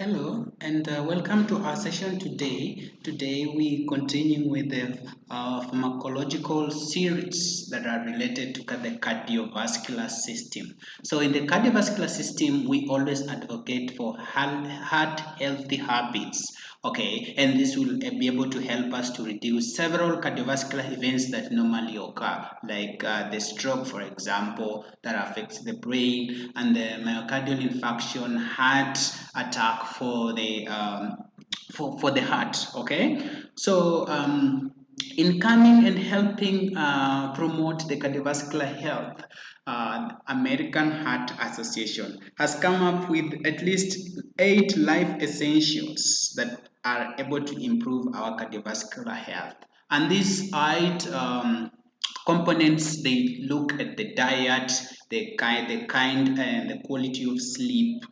Hello and welcome to our session today. Today we continue with the pharmacological series that are related to the cardiovascular system. So in the cardiovascular system, we always advocate for heart healthy habits. Okay, and this will be able to help us to reduce several cardiovascular events that normally occur, like the stroke, for example, that affects the brain, and the myocardial infarction, heart attack for the heart. Okay, so in coming and helping promote the cardiovascular health, American Heart Association has come up with at least 8 life essentials that are able to improve our cardiovascular health. And these 8 components, they look at the diet, the kind and the quality of sleep,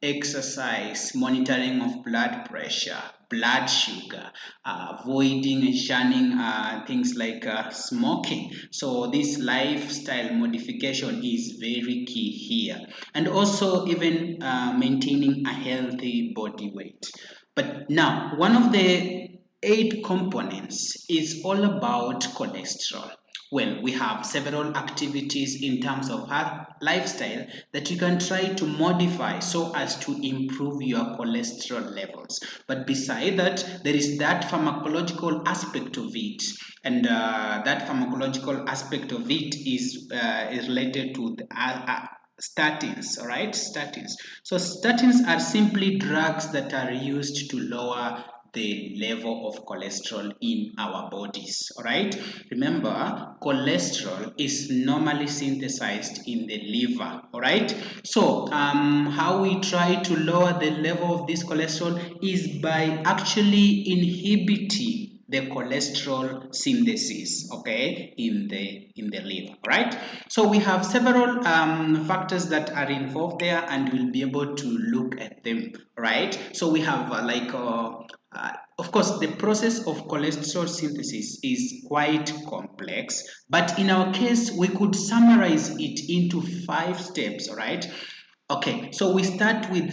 exercise, monitoring of blood pressure, blood sugar, avoiding and shunning things like smoking. So this lifestyle modification is very key here, and also even maintaining a healthy body weight. But now, one of the 8 components is all about cholesterol. Well, we have several activities in terms of our lifestyle that you can try to modify so as to improve your cholesterol levels. But beside that, there is that pharmacological aspect of it, and that pharmacological aspect of it is related to the statins. All right, statins. So statins are simply drugs that are used to lower the level of cholesterol in our bodies. All right, remember, cholesterol is normally synthesized in the liver. All right, so how we try to lower the level of this cholesterol is by actually inhibiting the cholesterol synthesis, okay, in the liver. Right, so we have several factors that are involved there, and we'll be able to look at them. Right, so we have of course, the process of cholesterol synthesis is quite complex, but in our case, we could summarize it into 5 steps. All right, okay, so we start with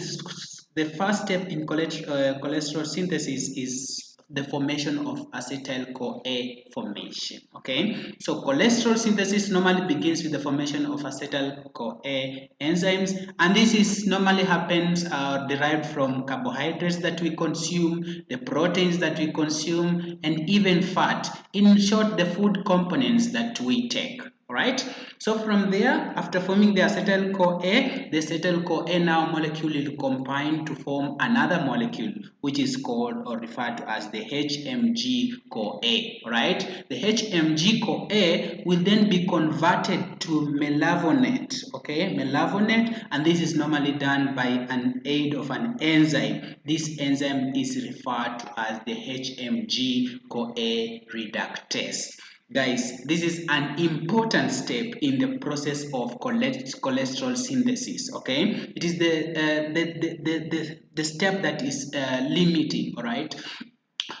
the first step in cholesterol synthesis is the formation of acetyl-CoA formation. Okay, so cholesterol synthesis normally begins with the formation of acetyl-CoA enzymes, and this is normally happens derived from carbohydrates that we consume, the proteins that we consume, and even fat. In short, the food components that we take. Right, so from there, after forming the acetyl-CoA, the acetyl-CoA now molecule will combine to form another molecule which is called or referred to as the Hmg-CoA. Right, the Hmg-CoA will then be converted to melavonate. Okay, melavonate, and this is normally done by an aid of an enzyme. This enzyme is referred to as the Hmg-CoA reductase. Guys, this is an important step in the process of cholesterol synthesis. Okay, it is the step that is limiting. All right,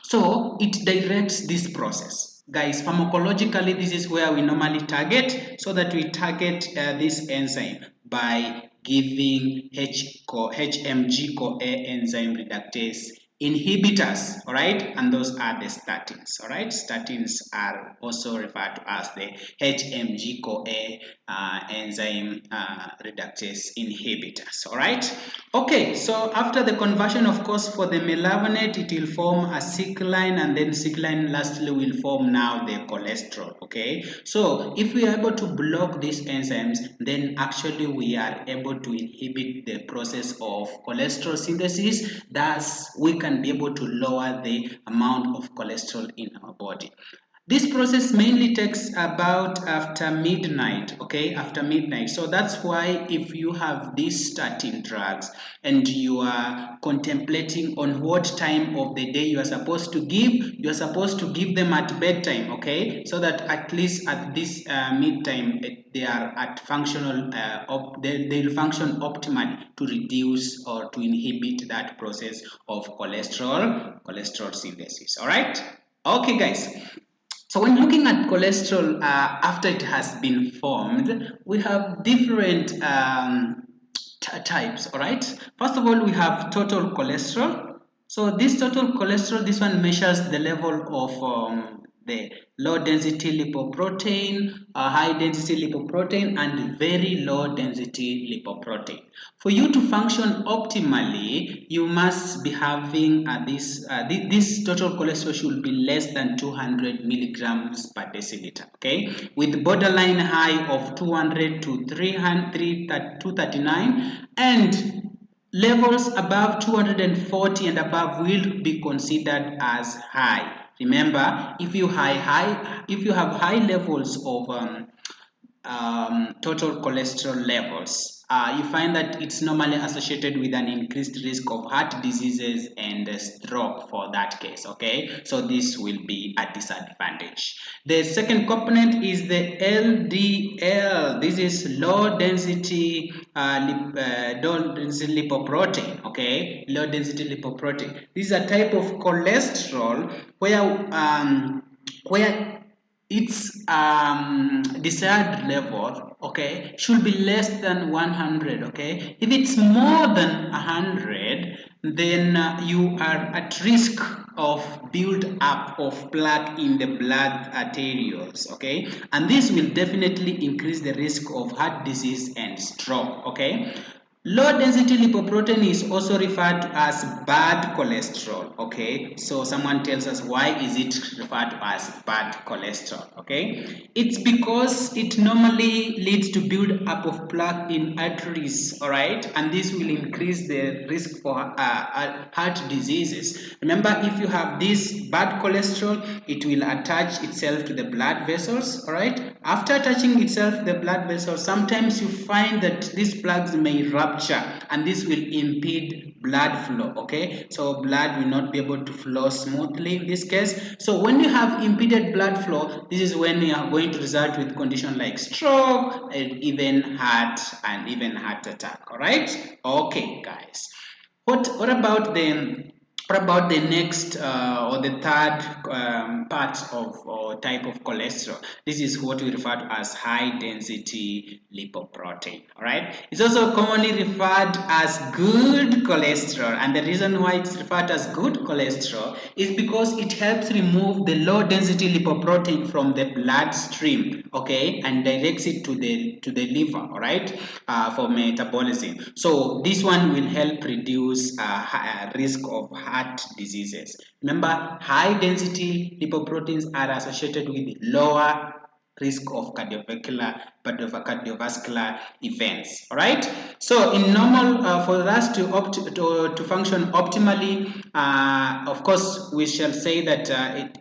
so it directs this process. Guys, pharmacologically, this is where we normally target, so that we target this enzyme by giving Hmg-CoA enzyme reductase inhibitors. All right, and those are the statins. All right, statins are also referred to as the Hmg-CoA enzyme reductase inhibitors. All right, okay, so after the conversion, of course, for the melavonate, it will form a cycline, and then cycline lastly will form now the cholesterol. Okay, so if we are able to block these enzymes, then actually we are able to inhibit the process of cholesterol synthesis. Thus, we can be able to lower the amount of cholesterol in our body. This process mainly takes about after midnight. Okay, after midnight. So that's why if you have these statin drugs and you are contemplating on what time of the day you are supposed to give them at bedtime. Okay, so that at least at this midtime they are at functional they'll function optimally to reduce or to inhibit that process of cholesterol synthesis. All right, okay guys, so when looking at cholesterol after it has been formed, we have different types. All right, first of all, we have total cholesterol. So this total cholesterol, this one measures the level of the low density lipoprotein, high density lipoprotein, and very low density lipoprotein. For you to function optimally, you must be having this total cholesterol should be less than 200 milligrams per deciliter, okay, with borderline high of 200 to 239, and levels above 240 and above will be considered as high. Remember, if you have high levels of total cholesterol levels, you find that it's normally associated with an increased risk of heart diseases and stroke for that case, okay? So this will be a disadvantage. The second component is the LDL. This is low density lipoprotein, okay? Low density lipoprotein. This is a type of cholesterol where its desired level, okay, should be less than 100, okay. If it's more than 100, then you are at risk of build up of plaque in the blood arterioles, okay, and this will definitely increase the risk of heart disease and stroke, okay. Low density lipoprotein is also referred to as bad cholesterol, okay? So someone tells us, why is it referred to as bad cholesterol, okay? It's because it normally leads to build up of plaque in arteries, all right? And this will increase the risk for heart diseases. Remember, if you have this bad cholesterol, it will attach itself to the blood vessels, all right? After attaching itself to the blood vessels, sometimes you find that these plugs may rupture, and this will impede blood flow, okay? So blood will not be able to flow smoothly in this case. So when you have impeded blood flow, this is when you are going to result with conditions like stroke and even heart attack, all right? Okay, guys. What about the next or the third part of or type of cholesterol? This is what we refer to as high density lipoprotein. All right. It's also commonly referred as good cholesterol, and the reason why it's referred as good cholesterol is because it helps remove the low density lipoprotein from the bloodstream, okay, and directs it to the liver. All right, for metabolism. So this one will help reduce risk of heart diseases. Remember, high density lipoproteins are associated with lower risk of cardiovascular events. All right. So in normal, for us to function optimally, of course, we shall say that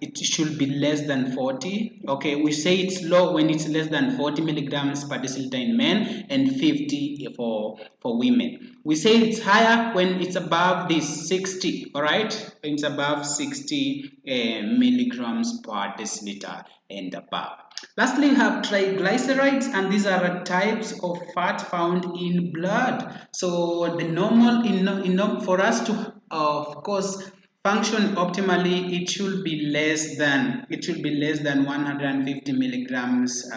it should be less than 40. Okay, we say it's low when it's less than 40 milligrams per deciliter in men and 50 for women. We say it's higher when it's above this 60. All right, when it's above 60 milligrams per deciliter and above. Lastly, we have triglycerides, and these are types of fat found in blood. So the normal for us to, of course, function optimally, it should be less than 150 milligrams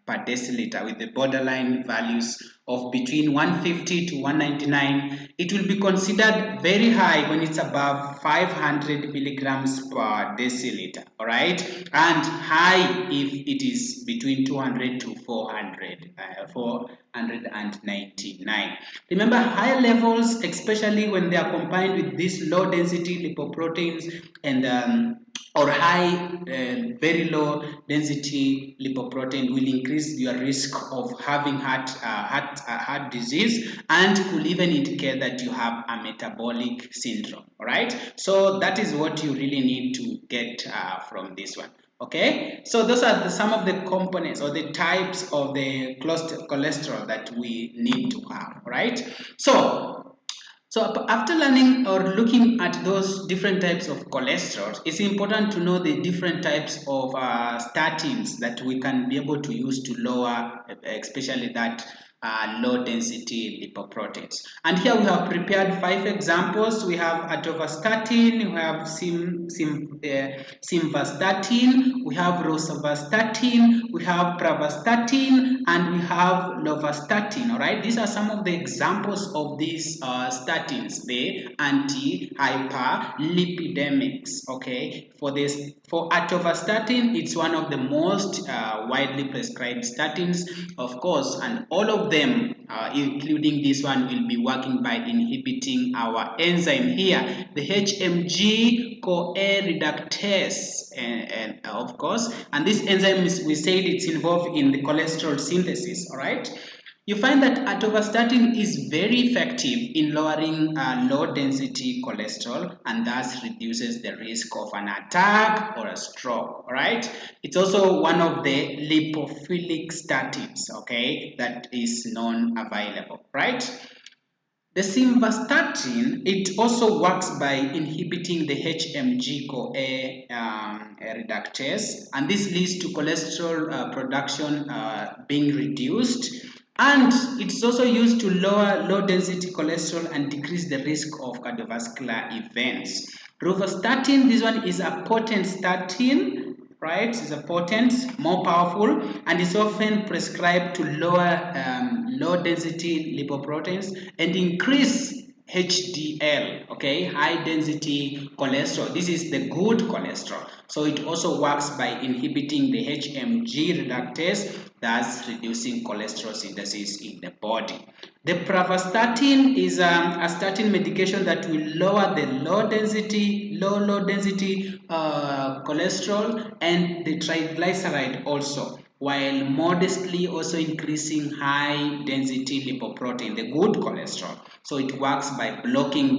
per deciliter, with the borderline values of between 150 to 199. It will be considered very high when it's above 500 milligrams per deciliter, all right, and high if it is between 200 to 499. Remember, higher levels, especially when they are combined with these low density lipoproteins and or very low density lipoprotein, will increase your risk of having heart disease, and could even indicate that you have a metabolic syndrome. All right, so that is what you really need to get from this one. Okay, so those are some of the components or the types of the cholesterol that we need to have. All right, so after learning or looking at those different types of cholesterol, it's important to know the different types of statins that we can be able to use to lower, especially that low density lipoproteins. And here we have prepared 5 examples. We have atorvastatin, we have simvastatin, we have rosuvastatin, we have pravastatin, and we have lovastatin. All right, these are some of the examples of these statins, the anti-hyperlipidemics. Okay, for atorvastatin, it's one of the most widely prescribed statins, of course, and all of them, including this one, will be working by inhibiting our enzyme here, the Hmg-Coa reductase, and of course, and this enzyme we said it's involved in the cholesterol synthesis. All right. You find that atorvastatin is very effective in lowering low density cholesterol and thus reduces the risk of an attack or a stroke. All right. It's also one of the lipophilic statins, okay, that is non-available, right? The simvastatin, it also works by inhibiting the Hmg-Coa reductase, and this leads to cholesterol production being reduced, and it's also used to lower low density cholesterol and decrease the risk of cardiovascular events. Rosuvastatin, this one is a potent statin, right? It's a potent, more powerful, and is often prescribed to lower low density lipoproteins and increase HDL, okay, high density cholesterol. This is the good cholesterol. So it also works by inhibiting the Hmg reductase, thus reducing cholesterol synthesis in the body. The pravastatin is a statin medication that will lower the low density cholesterol and the triglyceride also, while modestly also increasing high density lipoprotein, the good cholesterol. So it works by blocking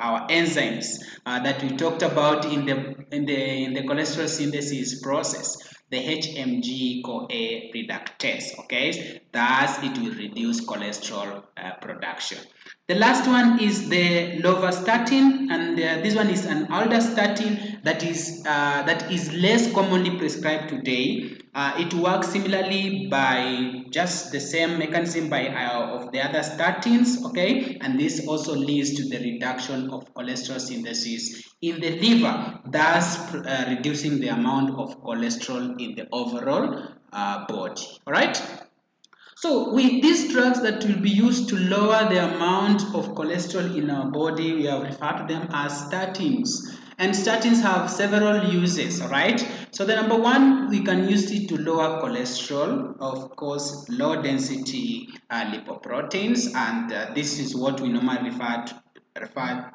our enzymes that we talked about in the cholesterol synthesis process, the Hmg-Coa reductase. Okay, thus it will reduce cholesterol production. The last one is the lovastatin, and this one is an aldostatin that is less commonly prescribed today. It works similarly by just the same mechanism of the other statins, okay, and this also leads to the reduction of cholesterol synthesis in the liver, thus reducing the amount of cholesterol in the overall body. All right. So with these drugs that will be used to lower the amount of cholesterol in our body, we have referred to them as statins. And statins have several uses, right? So the number one, we can use it to lower cholesterol, of course, low density lipoproteins, and this is what we normally refer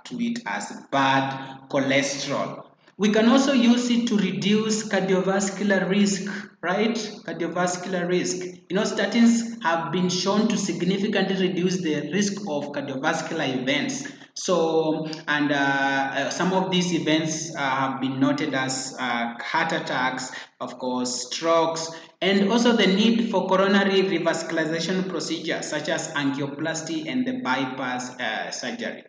to it as bad cholesterol. We can also use it to reduce cardiovascular risk, right? Cardiovascular risk. You know, statins have been shown to significantly reduce the risk of cardiovascular events. So, and some of these events have been noted as heart attacks, of course, strokes, and also the need for coronary revascularization procedures such as angioplasty and the bypass surgery.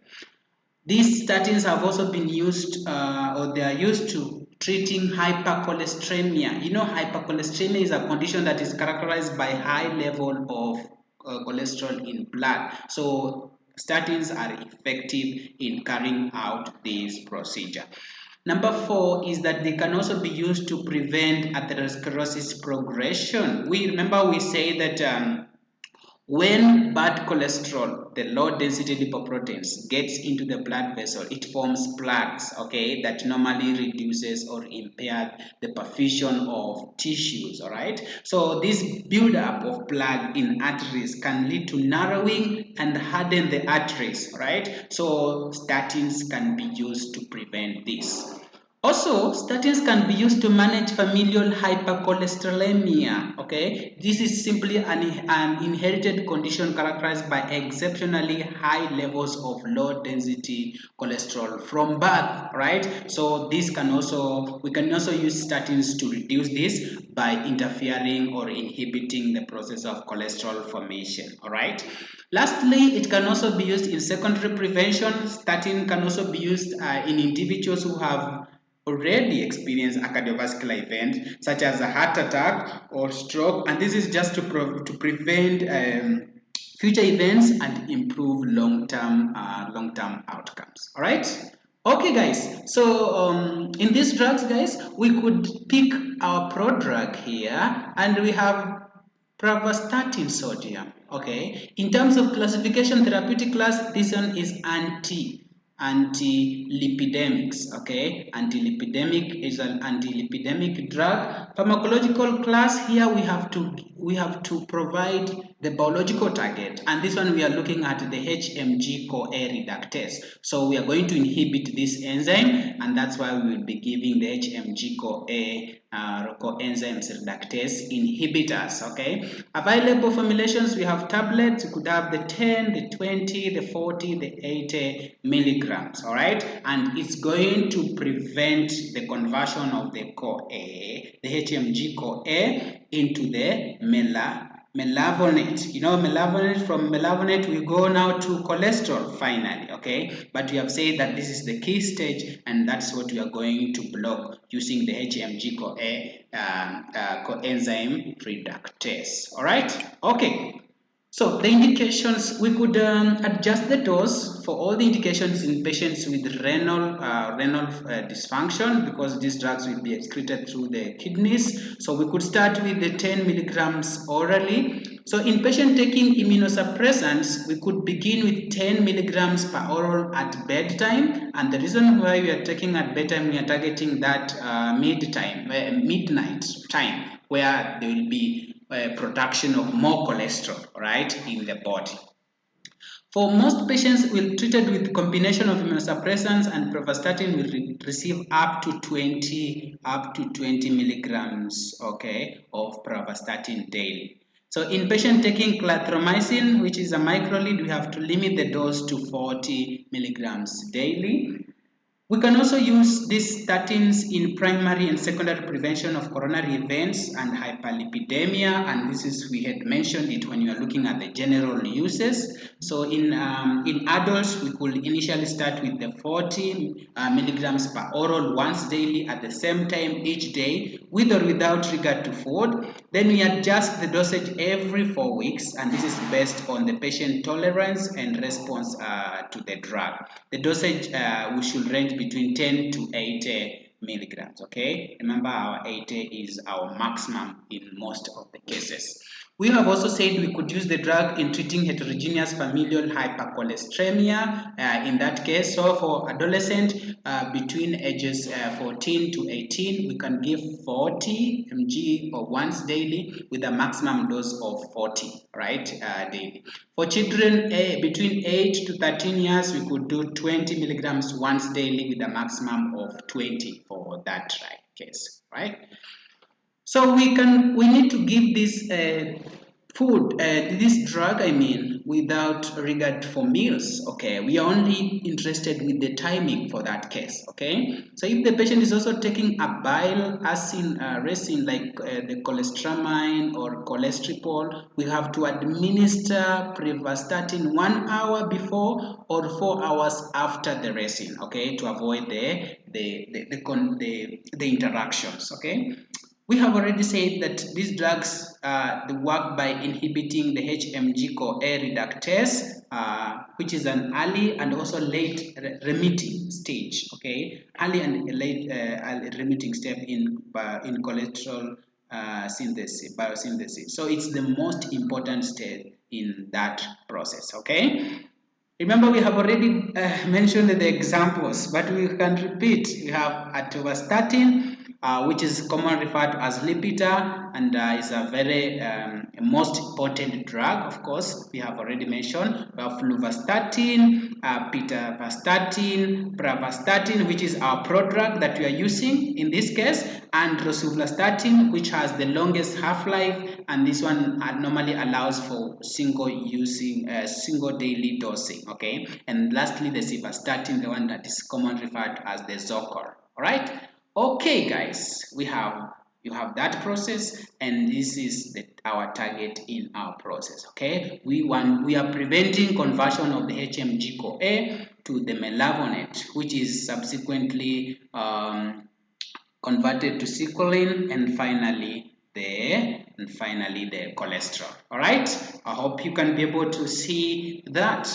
These statins have also been used or they are used to treating hypercholesteremia. You know, hypercholesteremia is a condition that is characterized by high level of cholesterol in blood. So statins are effective in carrying out this procedure. Number 4 is that they can also be used to prevent atherosclerosis progression. We say that when bad cholesterol, the low density lipoproteins, gets into the blood vessel, it forms plaques, okay, that normally reduces or impairs the perfusion of tissues, all right? So this buildup of plaque in arteries can lead to narrowing and harden the arteries, right? So statins can be used to prevent this. Also, statins can be used to manage familial hypercholesterolemia. Okay, this is simply an inherited condition characterized by exceptionally high levels of low density cholesterol from birth. Right, so we can also use statins to reduce this by interfering or inhibiting the process of cholesterol formation. All right. Lastly, it can also be used in secondary prevention. Statin can also be used in individuals who have already experienced a cardiovascular event such as a heart attack or stroke, and this is just to prevent future events and improve long-term outcomes. All right. Okay, guys. So in these drugs, guys, we could pick our prodrug here, and we have pravastatin sodium. Okay. In terms of classification, therapeutic class, this one is antilipidemics. Okay, antilipidemic is an antilipidemic drug. Pharmacological class, here we have to provide the biological target, and this one we are looking at the Hmg-Coa reductase. So we are going to inhibit this enzyme, and that's why we will be giving the Hmg-Coa coenzymes reductase inhibitors. Okay, available formulations, we have tablets. You could have the 10, the 20, the 40, the 80 milligrams. All right, and it's going to prevent the conversion of the CoA, the Hmg-Coa, into the melavonate. You know, melavonate, from melavonate we go now to cholesterol finally. Okay, but we have said that this is the key stage, and that's what we are going to block using the Hmg-Coa coenzyme reductase. All right. Okay. So the indications, we could adjust the dose for all the indications in patients with renal dysfunction, because these drugs will be excreted through the kidneys. So we could start with the 10 milligrams orally. So in patient taking immunosuppressants, we could begin with 10 milligrams per oral at bedtime. And the reason why we are taking at bedtime, we are targeting that midnight time, where there will be production of more cholesterol, right, in the body. For most patients treated with combination of immunosuppressants and pravastatin will receive up to 20 milligrams, okay, of pravastatin daily. So in patient taking clarithromycin, which is a microlid, we have to limit the dose to 40 milligrams daily. We can also use these statins in primary and secondary prevention of coronary events and hyperlipidemia, and this is, we had mentioned it when you are looking at the general uses. So in adults, we could initially start with the 40 milligrams per oral once daily at the same time each day, with or without regard to food. Then we adjust the dosage every 4 weeks, and this is based on the patient tolerance and response to the drug. The dosage we should range between 10 to 80 milligrams. Okay, remember our 80 is our maximum in most of the cases. We have also said we could use the drug in treating heterogeneous familial hypercholesteremia in that case. So for adolescent between ages 14 to 18, we can give 40 mg or once daily with a maximum dose of 40, right, daily. For children between 8 to 13 years, we could do 20 milligrams once daily with a maximum of 20 for that case, right? So we need to give this this drug, I mean, without regard for meals. Okay, we are only interested with the timing for that case. Okay, so if the patient is also taking a bile acid resin like the cholestyramine or cholesterol, we have to administer pravastatin 1 hour before or 4 hours after the resin. Okay, to avoid the interactions. Okay. We have already said that these drugs they work by inhibiting the Hmg-Coa reductase, which is an early and also late remitting stage. Okay, early and late remitting step in cholesterol biosynthesis. So it's the most important step in that process. Okay. Remember, we have already mentioned the examples, but we can repeat. We have atorvastatin, which is commonly referred to as Lipitor, and is a very most important drug. Of course, we have already mentioned. We have fluvastatin, pitavastatin, pravastatin, which is our prodrug that we are using in this case, and rosuvastatin, which has the longest half-life, and this one normally allows for single daily dosing. Okay, and lastly, the simvastatin, the one that is commonly referred to as the Zocor. All right. Okay, guys, you have that process, and this is our target in our process. Okay, we are preventing conversion of the Hmg-Coa to the melavonate, which is subsequently converted to citrulline and finally and finally the cholesterol. All right, I hope you can be able to see that.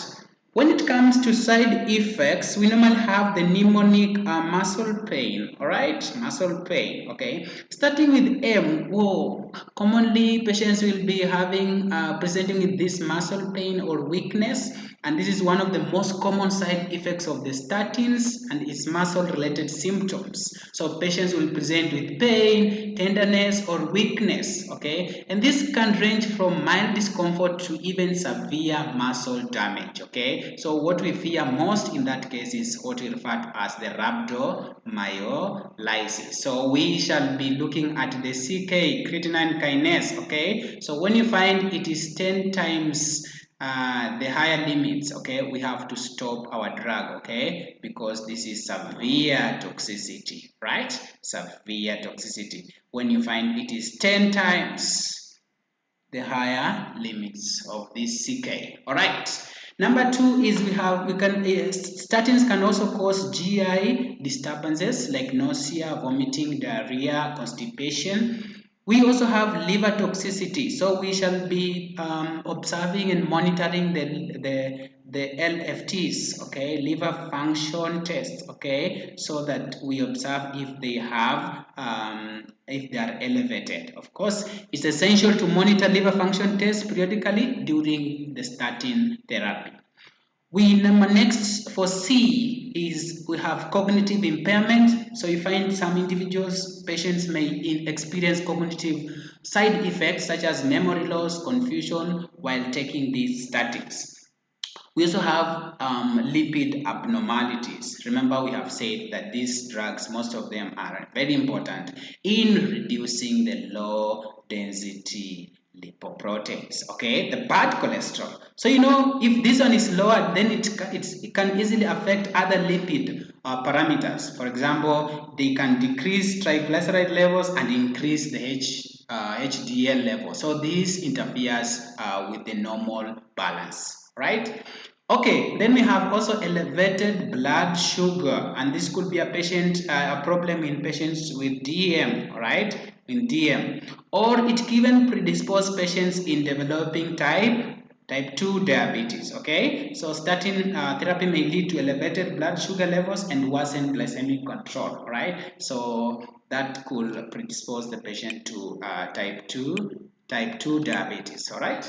When it comes to side effects, we normally have the mnemonic muscle pain, all right, muscle pain, okay. Starting with M, whoa, commonly patients will be having, presenting with this muscle pain or weakness, and this is one of the most common side effects of the statins and its muscle-related symptoms. So patients will present with pain, tenderness, or weakness, okay, and this can range from mild discomfort to even severe muscle damage, okay. So what we fear most in that case is what we refer to as the rhabdomyolysis. So we shall be looking at the CK, creatinine kinase, okay. So when you find it is 10 times the higher limits, okay, we have to stop our drug, okay, because this is severe toxicity, right? Severe toxicity. When you find it is 10 times the higher limits of this CK. All right. Number 2 is statins can also cause GI disturbances like nausea, vomiting, diarrhea, constipation. We also have liver toxicity, so we shall be observing and monitoring the LFTs, okay, liver function tests, okay, so that we observe if they have if they are elevated. Of course, it's essential to monitor liver function tests periodically during the statin therapy. Next for C is we have cognitive impairment. So you find some individuals, patients may experience cognitive side effects such as memory loss, confusion while taking these statins. We also have lipid abnormalities. Remember, we have said that these drugs, most of them are very important in reducing the low density lipoproteins, okay, the bad cholesterol. So you know, if this one is lower, then it can easily affect other lipid parameters. For example, they can decrease triglyceride levels and increase the HDL level. So this interferes with the normal balance, right? Okay, then we have also elevated blood sugar, and this could be a problem in patients with DM, right? In DM, or it can even predispose patients in developing type 2 diabetes, okay. So statin therapy may lead to elevated blood sugar levels and worsen glycemic control, right? So that could predispose the patient to type 2 diabetes, all right.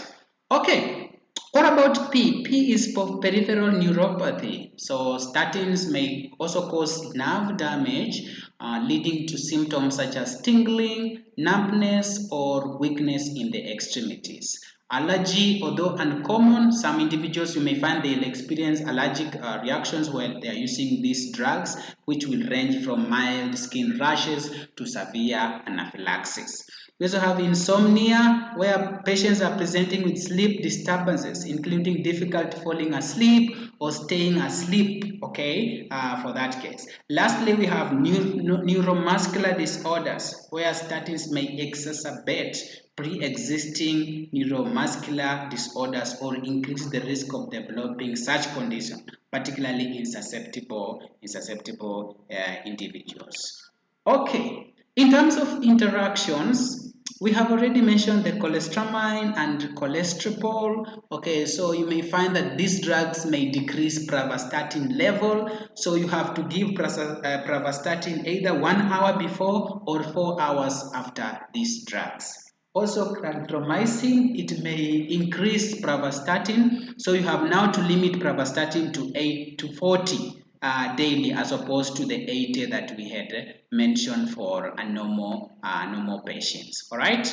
Okay, what about P? P is for peripheral neuropathy. So statins may also cause nerve damage, leading to symptoms such as tingling, numbness, or weakness in the extremities. Allergy, although uncommon, some individuals you may find they'll experience allergic reactions while they are using these drugs, which will range from mild skin rashes to severe anaphylaxis. We also have insomnia, where patients are presenting with sleep disturbances, including difficulty falling asleep or staying asleep, okay, for that case. Lastly, we have neuromuscular disorders, where statins may exacerbate pre-existing neuromuscular disorders or increase the risk of developing such condition, particularly in susceptible individuals. Okay, in terms of interactions, we have already mentioned the cholestyramine and cholesterol. Okay, so you may find that these drugs may decrease pravastatin level. So you have to give pravastatin either 1 hour before or 4 hours after these drugs. Also, clarithromycin, it may increase pravastatin. So you have now to limit pravastatin to 8 to 40 daily, as opposed to the 80 that we had mentioned for a normal patients. All right.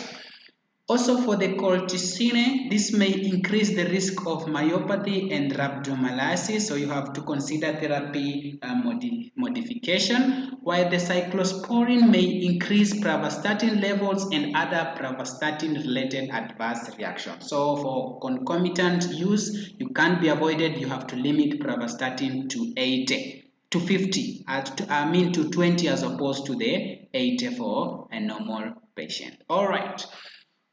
Also for the colchicine, this may increase the risk of myopathy and rhabdomyolysis, so you have to consider therapy modification, while the cyclosporine may increase pravastatin levels and other pravastatin-related adverse reactions. So for concomitant use, you can't be avoided, you have to limit pravastatin to 80 to 50, to 20 as opposed to the 80 for a normal patient. All right.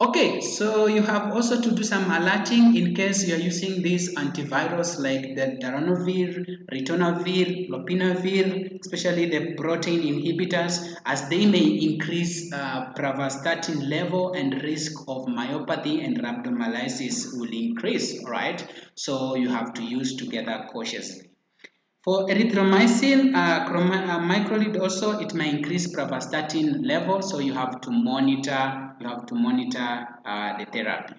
Okay, so you have also to do some alerting in case you are using these antivirals like the darunavir, ritonavir, lopinavir, especially the protein inhibitors, as they may increase pravastatin level and risk of myopathy and rhabdomyolysis will increase, alright? So you have to use together cautiously. For erythromycin, microlide also, it may increase pravastatin level, so you have to monitor. The therapy.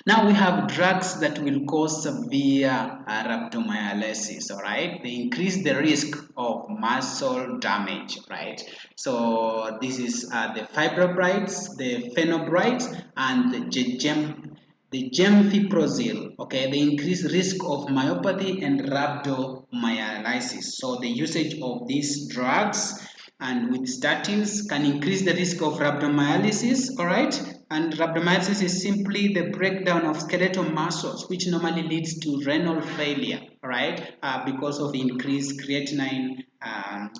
Now we have drugs that will cause severe rhabdomyolysis. All right, they increase the risk of muscle damage. Right, so this is the fibrobrides, the phenobrides, and the gemfiprozil, okay, they increase risk of myopathy and rhabdomyolysis. So the usage of these drugs and with statins can increase the risk of rhabdomyolysis, all right? And rhabdomyolysis is simply the breakdown of skeletal muscles, which normally leads to renal failure, all right? Because of increased creatinine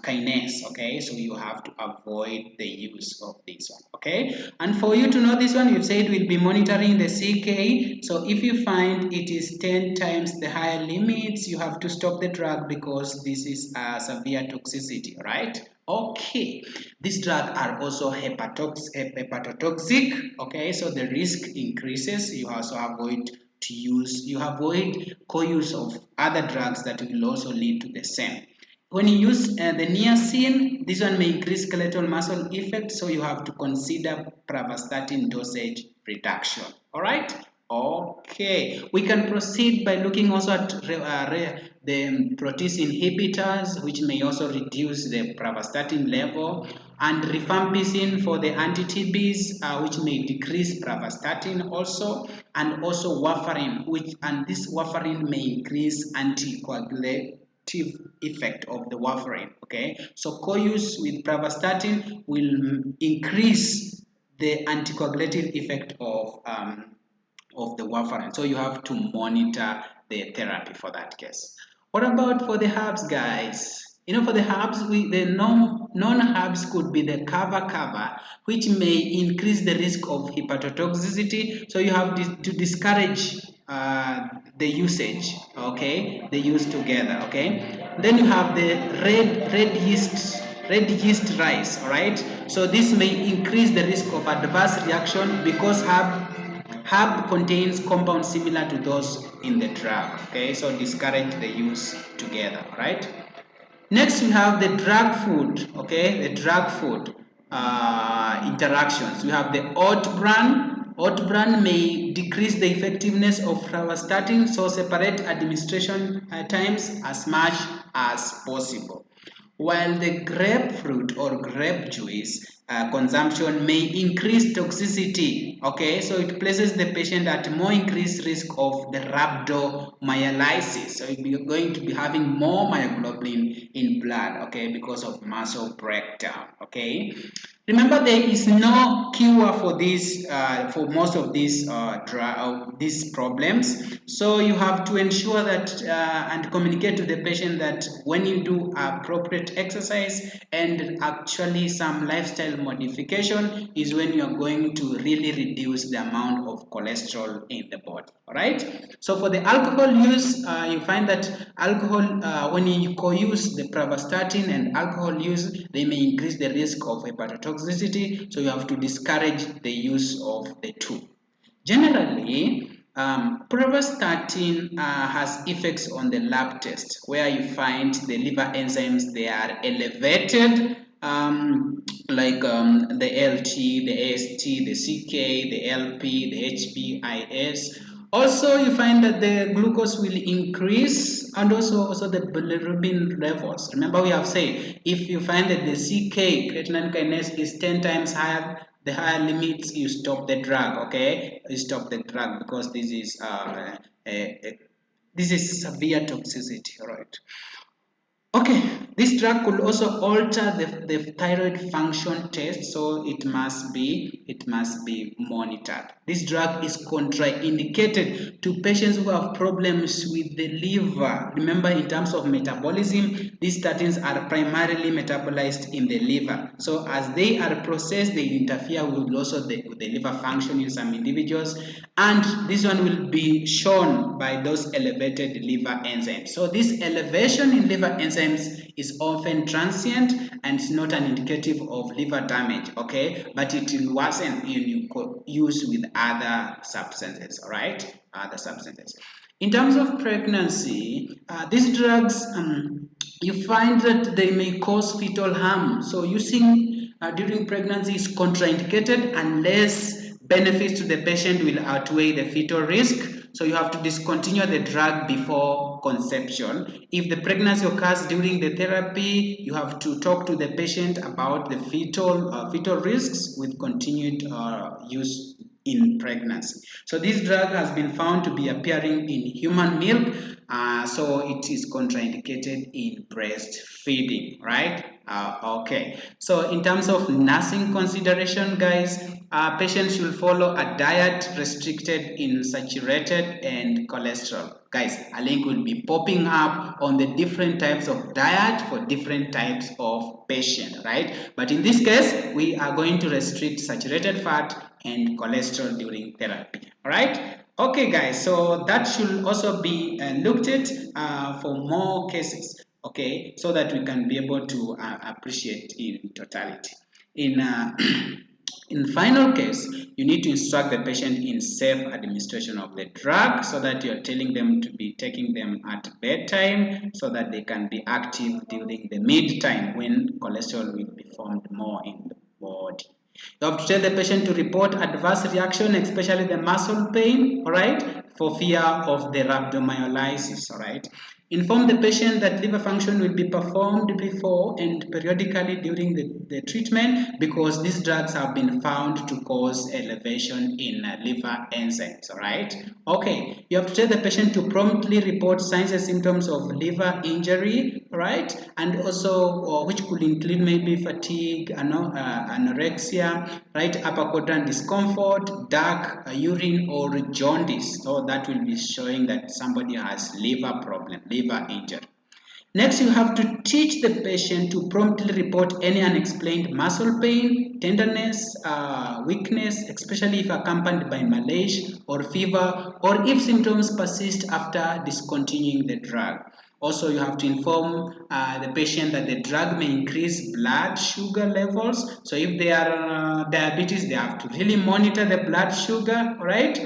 kinase, okay? So you have to avoid the use of this one, okay? And for you to know this one, you said we'll be monitoring the CK. So if you find it is 10 times the higher limits, you have to stop the drug because this is a severe toxicity, right? Okay, these drugs are also hepatotoxic, okay, so the risk increases. You also avoid co-use of other drugs that will also lead to the same. When you use the niacin, this one may increase skeletal muscle effect, so you have to consider pravastatin dosage reduction. All right? Okay. We can proceed by looking also at the protease inhibitors, which may also reduce the pravastatin level, and rifampicin for the anti-TBs, which may decrease pravastatin also, and also warfarin, and this warfarin may increase anticoagulation effect of the warfarin. Okay, so co-use with pravastatin will increase the anticoagulative effect of the warfarin. So you have to monitor the therapy for that case. What about for the herbs, guys? You know, for the herbs, the non-herbs could be the cover, which may increase the risk of hepatotoxicity. So you have to discourage the usage, okay? They use together, okay? Then you have the red yeast rice, all right? So this may increase the risk of adverse reaction because herb contains compounds similar to those in the drug, okay? So discourage the use together, right? Next, we have the drug food, okay? The drug food interactions. We have the oat bran. Oat bran may decrease the effectiveness of pravastatin, so separate administration times as much as possible. While the grapefruit or grape juice consumption may increase toxicity, okay, so it places the patient at more increased risk of the rhabdomyolysis. So you're going to be having more myoglobin in blood, okay, because of muscle breakdown, okay. Remember, there is no cure for this, for most of these problems. So you have to ensure that and communicate to the patient that when you do appropriate exercise and actually some lifestyle modification is when you are going to really reduce the amount of cholesterol in the body. All right. So for the alcohol use, you find that alcohol, when you co-use the pravastatin and alcohol use, they may increase the risk of hepatotoxicity. So you have to discourage the use of the two. Generally, pravastatin has effects on the lab test where you find the liver enzymes, they are elevated, the LT, the AST, the CK, the LP, the HBIS. Also, you find that the glucose will increase and also the bilirubin levels. Remember, we have said if you find that the CK, creatinine kinase, is 10 times higher, the higher limits, you stop the drug, okay? You stop the drug because this is severe toxicity, all right? Okay, This drug could also alter the thyroid function test, so it must be monitored. This drug is contraindicated to patients who have problems with the liver. Remember, in terms of metabolism, these statins are primarily metabolized in the liver. So as they are processed, they interfere with also the liver function in some individuals, and this one will be shown by those elevated liver enzymes. So this elevation in liver enzymes is often transient and it's not an indicative of liver damage, okay, but it will worsen when you use with other substances, all right, other substances. In terms of pregnancy, these drugs, you find that they may cause fetal harm. So using during pregnancy is contraindicated unless benefits to the patient will outweigh the fetal risk. So you have to discontinue the drug before conception. If the pregnancy occurs during the therapy, you have to talk to the patient about the fetal risks with continued use in pregnancy. So this drug has been found to be appearing in human milk, so it is contraindicated in breastfeeding, right? Okay, so in terms of nursing consideration, guys, patients should follow a diet restricted in saturated and cholesterol. Guys, a link will be popping up on the different types of diet for different types of patient, right? But in this case, we are going to restrict saturated fat and cholesterol during therapy, all right? Okay, guys, so that should also be looked at for more cases, okay, so that we can be able to appreciate in totality. In in final case, you need to instruct the patient in safe administration of the drug so that you're telling them to be taking them at bedtime so that they can be active during the mid time when cholesterol will be formed more in the body. You have to tell the patient to report adverse reaction, especially the muscle pain, all right, for fear of the rhabdomyolysis, all right. Inform the patient that liver function will be performed before and periodically during the treatment because these drugs have been found to cause elevation in liver enzymes, all right. Okay, you have to tell the patient to promptly report signs and symptoms of liver injury, right, and also which could include maybe fatigue, anorexia, right, upper quadrant discomfort, dark urine, or jaundice. So that will be showing that somebody has liver problem, liver injury. Next, you have to teach the patient to promptly report any unexplained muscle pain, tenderness, weakness, especially if accompanied by malaise or fever, or if symptoms persist after discontinuing the drug. Also, you have to inform the patient that the drug may increase blood sugar levels. So if they are diabetes, they have to really monitor the blood sugar, right?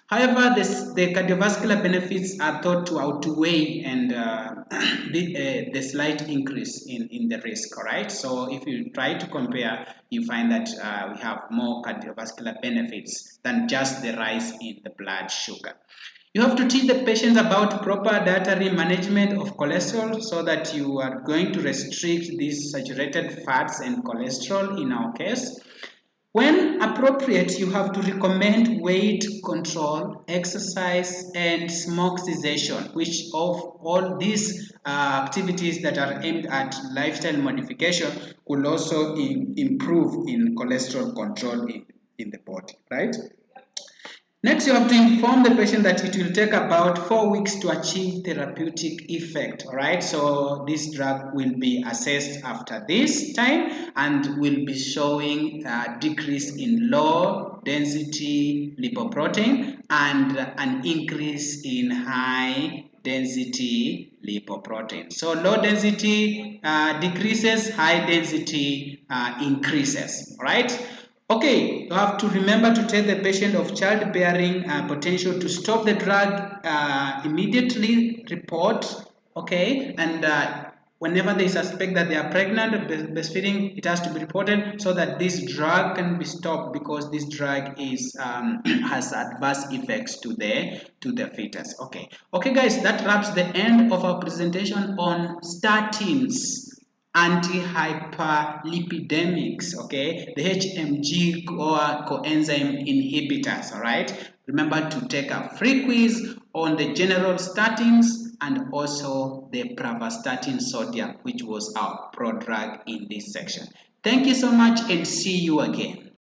However, the cardiovascular benefits are thought to outweigh and the slight increase in the risk, all right? So if you try to compare, you find that we have more cardiovascular benefits than just the rise in the blood sugar. You have to teach the patients about proper dietary management of cholesterol so that you are going to restrict these saturated fats and cholesterol in our case. When appropriate, you have to recommend weight control, exercise, and smoke cessation, which of all these activities that are aimed at lifestyle modification will also improve in cholesterol control in the body, right? Next, you have to inform the patient that it will take about 4 weeks to achieve therapeutic effect. All right, so this drug will be assessed after this time and will be showing a decrease in low density lipoprotein and an increase in high density lipoprotein. So low density decreases, high density increases. All right. Okay, you have to remember to tell the patient of childbearing potential to stop the drug immediately, report, okay, and whenever they suspect that they are pregnant, breastfeeding, it has to be reported so that this drug can be stopped because this drug is has adverse effects to the fetus. Okay, guys, that wraps the end of our presentation on statins. Anti-hyperlipidemics, okay, the Hmg-Coa coenzyme inhibitors, all right. Remember to take a free quiz on the general statins, and also the pravastatin sodium, which was our prodrug in this section. Thank you so much and see you again.